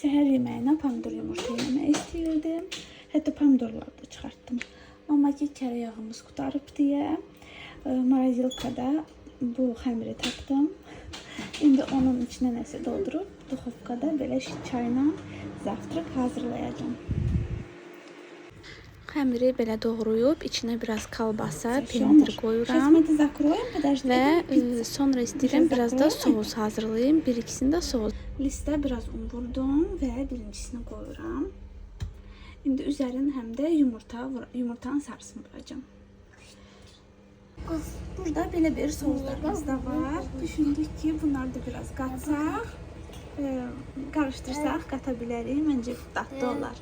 səhər yeməyinə pomidor yumurta yemək istəyirdim. Hətta pomidorları da çıxartdım. Amma ki, kərə yağımız qutarıb deyə morozelkada bu xəmiri tapdım. İndi onun içinə nəsə doldurub, duxovkada belə çayla zavtraq hazırlayacağım. Xəmiri belə doğrayıb, içinə biraz kalbasa, pendir qoyuram və sonra istəyirəm biraz da soğus hazırlayayım. Bir ikisini də soğus. Listə biraz un vurdum və birincisini qoyuram. İndi üzərin həm də yumurtanın sarısını vuracağım. Burada belə bir soğuslarımız da var. Düşündük ki, bunları da biraz qatsaq, qarışdırsaq, qata bilərik. Məncə dadlı olar.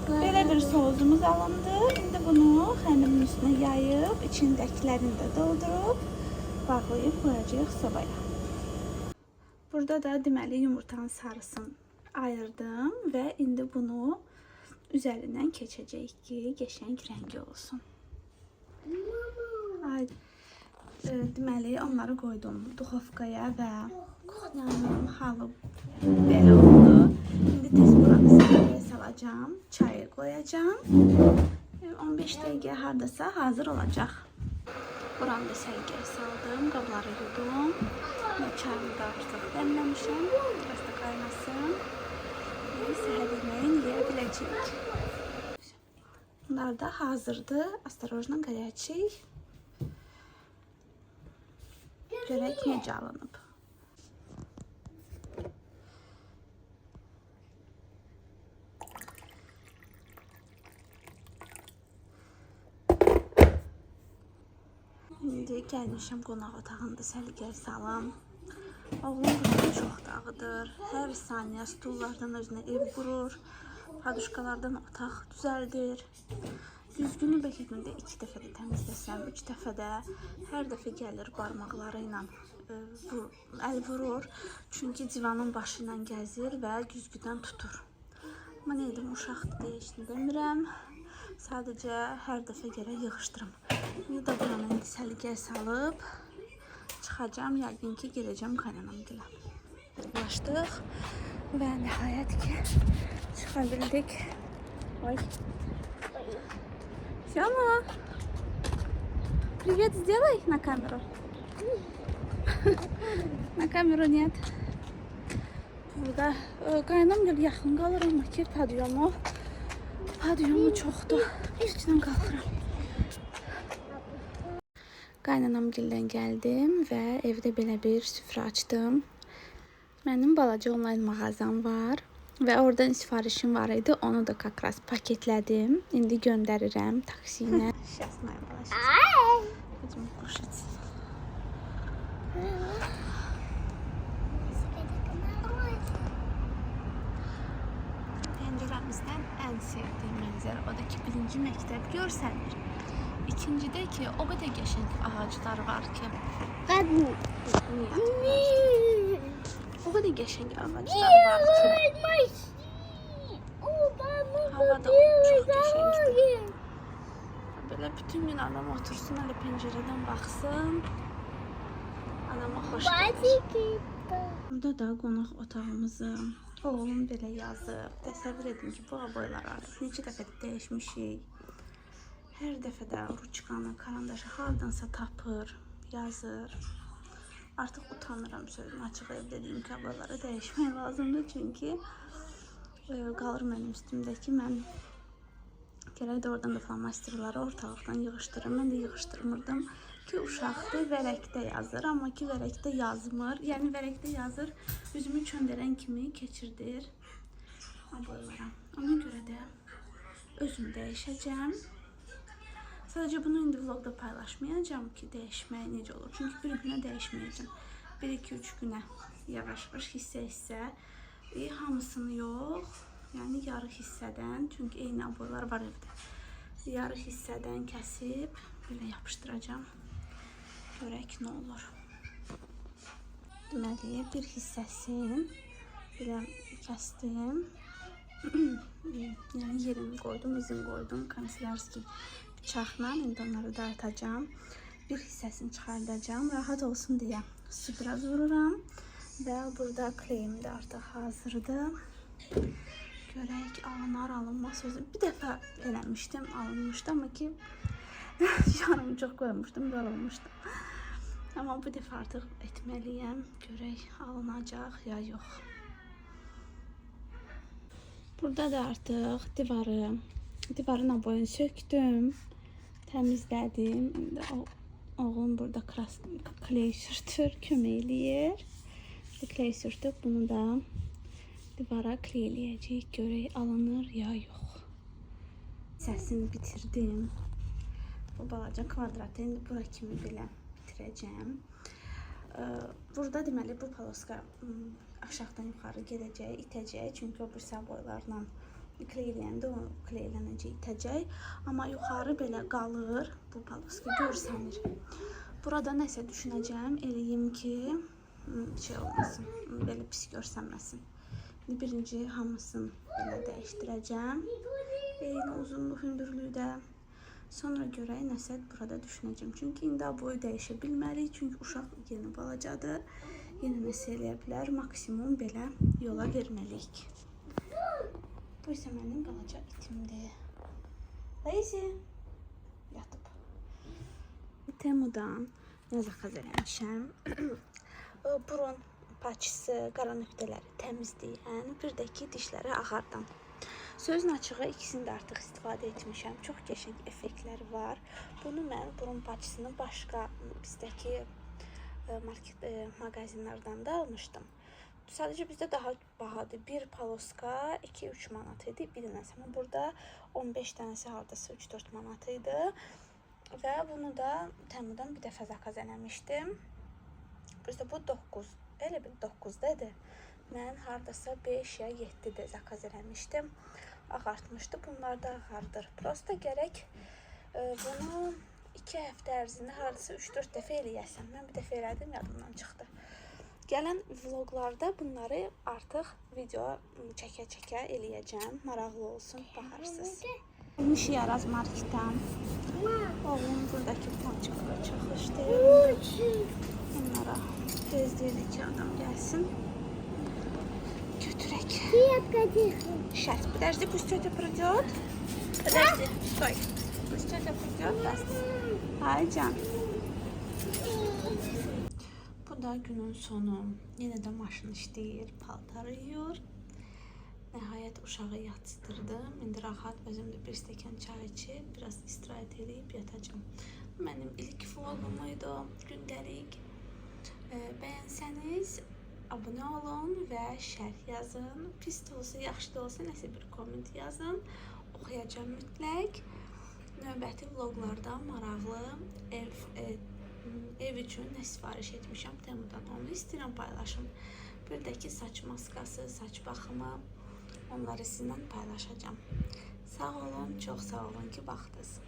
Belə bir soğuzumuz alındı. İndi bunu xəmirin üstünə yayıb, içindəkilərini də doldurub, bağlayıb qoyacağıq sobaya. Burada da deməli yumurtanın sarısını ayırdım və indi bunu üzərindən keçəcəyik ki, qəşəng rəngi olsun. Deməli, onları qoydum duxovkaya və kuxnyanın halı belə oldu. İndi tez buranı səliqəyə salacağım, çayı qoyacağım. 15 dəqiqə hardasa hazır olacaq. Buranı da səliqəyə saldım, qabları yudum. Çayımı da artıq dəmləmişəm, biraz da qaynasın. Səhər yeməyin yeyə biləcəyik. Bunlar da hazırdır. Astarojla qarayacaq. Görək necə alınıb. İndi gəlmişəm qonaq otağında səliqəyə salam. Oğlum burada çox dağıdır. Hər saniyə stullardan özünə ev qurur. Paduşkalardan otaq düzəldir. Düzgünü bəlkə gündə 2 dəfə də təmizləsəm, 3 dəfə də hər dəfə gəlir barmaqları ilə əl vurur. Çünki divanın başı ilə gəzir və güzgüdən tutur. Amma nə edim, uşaqdır deyə işini demirəm. Sadəcə hər dəfə gərək yığışdırım. Bir də buranı indi səliqəyə salıb çıxacağım. Yəqin ki, gedəcəm qaynanamgilə. Ulaşdıq və nəhayət ki, çıxa bildik. Oy. Сёма, привет сделай на камеру. На камеру нет. Burada qaynanamgil yaxın qalır, amma ki, padyumu çoxdur. İçindən qalxıram. Qaynanamgildən gəldim və evdə belə bir süfrə açdım. Mənim balaca onlayn mağazam var və oradan sifarişim var idi. Onu da kakras paketlədim. İndi göndərirəm taksi ilə. Сейчас моя балашечка. Будем кушать. Pəncərəmizdən ən sevdiyim mənzərə o da ki, birinci məktəb görsənir. İkincidə ki, o qədər qəşəng ağaclar var ki. O qədər qəşəng ağaclar var ki. Hava da çox qəşəngdir. Belə bütün gün adam otursun, elə pəncərədən baxsın. Adama xoş gəlir. Burada da qonaq otağımızı oğlum belə yazıb. Təsəvvür edin ki, bu aboylar artıq neçə dəfə dəyişmişik. Hər dəfə də ruçkanı, karandaşı hardansa tapır, yazır. Artıq utanıram sözünü açıq dediyim ki, aboyları dəyişmək lazımdır. Çünki qalır mənim üstümdəki. Mən gərək də oradan da flomasterləri ortalıqdan yığışdırırım. Mən də yığışdırmırdım ki, uşaqdır, vərəqdə yazır. Amma ki, vərəqdə yazmır. Yəni, vərəqdə yazır, üzümü çöndərən kimi keçirdir aboylara. Ona görə də özüm dəyişəcəm. Sadəcə bunu indi vlogda paylaşmayacağım ki, dəyişmək necə olur. Çünki bir günə dəyişməyəcəm. 1-2-3 günə yavaş-yavaş hissə-hissə. Hamısını yox. Yəni yarı hissədən. Çünki eyni aboylar var evdə. Yarı hissədən kəsib belə yapışdıracağım. Görək nə olur. Deməli, bir hissəsini belə kəsdim. Yəni yerini qoydum, izin qoydum. Kanslerski bıçaqla indi onları dartacağım. Bir hissəsini çıxardacağım. Rahat olsun deyə su biraz vururam. Və burada kleyim də artıq hazırdır. Görək alınar alınmaz sözü. Bir dəfə eləmişdim, alınmışdı amma ki yarım çox qoymuşdum, qalmışdım. Amma bu dəfə artıq etməliyəm. Görək alınacaq ya yox. Burada da artıq divarın aboyunu söktüm, təmizlədim. İndi oğlum burada kley sürtür, kömək eləyir. Kley sürtüb bunu da divara kleyləyəcəyik. Görək alınır ya yox. Səsini bitirdim. Bu balaca kvadratı indi bura kimi belə bitirəcəm. Burada deməli bu paloska aşağıdan yuxarı gedəcək, itəcək. Çünki o birsə boylarla kleyləyəndə o kleylənəcək, itəcək. Amma yuxarı belə qalır. Bu paloska görsənir. Burada nəsə düşünəcəm, eləyim ki şey olmasın, belə pis görsənməsin. Birinci hamısını belə dəyişdirəcəm. Eyni uzunluq, hündürlükdə. Sonra görək nəsə burada düşünəcəm. Çünki indi boyu dəyişə bilmərik. Çünki uşaq yeni balacadır. Yenə nəsə eləyə bilər. Maksimum belə yola verməliyik. Bu isə mənim balaca itimdir. Lazy yatıb. Temudan nə zakaz eləmişəm. Burun paçısı, qara nöqtələri təmizləyən, bir də ki dişləri ağardan. Sözün açığı ikisini də artıq istifadə etmişəm. Çox qəşəng effektləri var. Bunu mən burun paçısını başqa bizdəki mağazinlərdən də almışdım. Sadəcə bizdə daha bahadır. Bir paloska 2-3 manat idi. Bir dənəsi. Amma burada 15 dənəsi hardasa 3-4 manat idi. Və bunu da Temudan bir dəfə zakaz eləmişdim. Bizdə bu 9, elə bir 9-dadır. Mən hardasa 5 ya 7-də zakaz eləmişdim. Ağartmışdı. Bunlar da ağardır. Prosta gərək bunu 2 həftə ərzində hardasa 3-4 dəfə eləyəsən. Mən bir dəfə elədim, yadımdan çıxdı. Gələn vloglarda bunları artıq video çəkə-çəkə eləyəcəm. Maraqlı olsun, baxarsınız. Almış yaraz marketdən. Oğlum buradakı ponçikları çıxışdı. Bunlara gözləyirdik ki adam gəlsin. Götürək. Сейчас, подожди, пусть тетя придет. Подожди, стой. Пусть тетя придет, даст. Aycan. Bu da günün sonu. Yenə də maşın işləyir, paltar yuyur. Nəhayət uşağı yatsıdırdım. İndi rahat özümdə bir stəkan çay içib, biraz istirahət edib yatacağım. Mənim ilk vlogum idi, gündəlik. Bəyənsəniz abunə olun və şərh yazın. Pis də olsa, yaxşı da olsa nəsə bir komment yazın. Oxuyacağım mütləq. Növbəti vloglarda maraqlı ev üçün nə sifariş etmişəm Temudan. Onu istəyirəm paylaşım. Bir də ki saç maskası, saç baxımı onları sizinlə paylaşacağım. Sağ olun, çox sağ olun ki baxdınız.